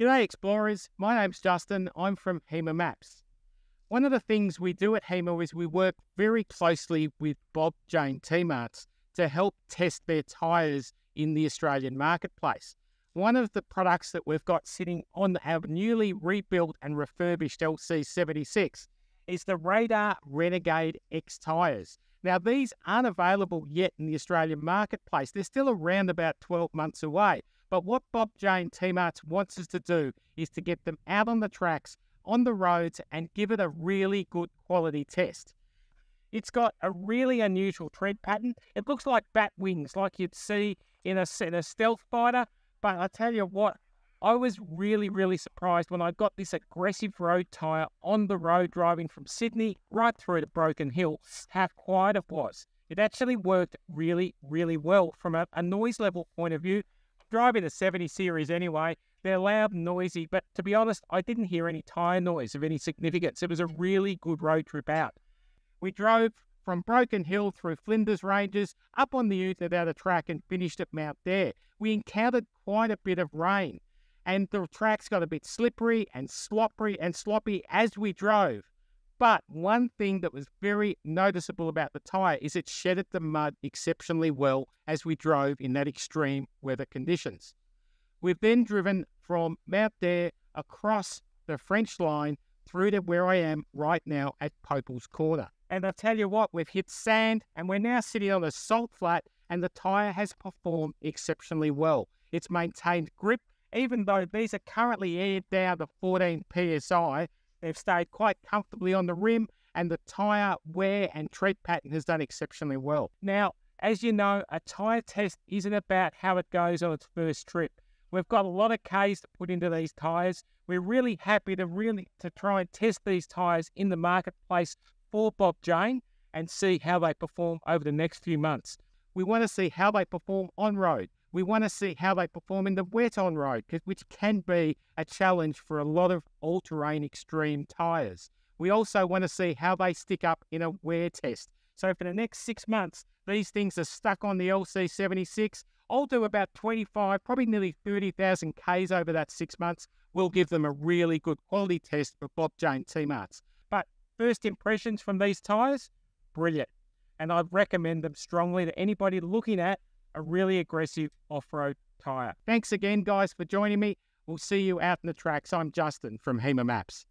G'day Explorers, my name's Justin, I'm from Hema Maps. One of the things we do at Hema is we work very closely with Bob Jane T-Marts to help test their tyres in the Australian marketplace. One of the products that we've got sitting on our newly rebuilt and refurbished LC76 is the RADAR RENEGADE-X tyres. Now these aren't available yet in the Australian marketplace, they're still around about 12 months away. But what Bob Jane T-Marts wants us to do is to get them out on the tracks, on the roads, and give it a really good quality test. It's got a really unusual tread pattern. It looks like bat wings, like you'd see in a stealth fighter. But I tell you what, I was really surprised when I got this aggressive road tyre on the road driving from Sydney right through to Broken Hill, how quiet it was. It actually worked really well from a noise level point of view. Driving the 70 series anyway, they're loud and noisy, but to be honest, I didn't hear any tyre noise of any significance. It was a really good road trip out. We drove from Broken Hill through Flinders Ranges, up on the Ute without a track and finished at Mount Dare. We encountered quite a bit of rain and the tracks got a bit slippery and sloppy as we drove. But one thing that was very noticeable about the tyre is it shedded the mud exceptionally well as we drove in that extreme weather conditions. We've then driven from Mount Dare across the French line through to where I am right now at Popel's Corner. And I tell you what, we've hit sand and we're now sitting on a salt flat and the tyre has performed exceptionally well. It's maintained grip, even though these are currently aired down to 14 PSI. They've stayed quite comfortably on the rim and the tyre wear and tread pattern has done exceptionally well. Now, as you know, a tyre test isn't about how it goes on its first trip. We've got a lot of Ks to put into these tyres. We're really happy to try and test these tyres in the marketplace for Bob Jane and see how they perform over the next few months. We want to see how they perform on road. We want to see how they perform in the wet on road, which can be a challenge for a lot of all-terrain extreme tyres. We also want to see how they stick up in a wear test. So for the next 6 months, these things are stuck on the LC76. I'll do about 25, probably nearly 30,000 Ks over that 6 months. We'll give them a really good quality test for Bob Jane T-Marts. But first impressions from these tyres, brilliant. And I'd recommend them strongly to anybody looking at a really aggressive off-road tyre. Thanks again, guys, for joining me. We'll see you out in the tracks. I'm Justin from Hema Maps.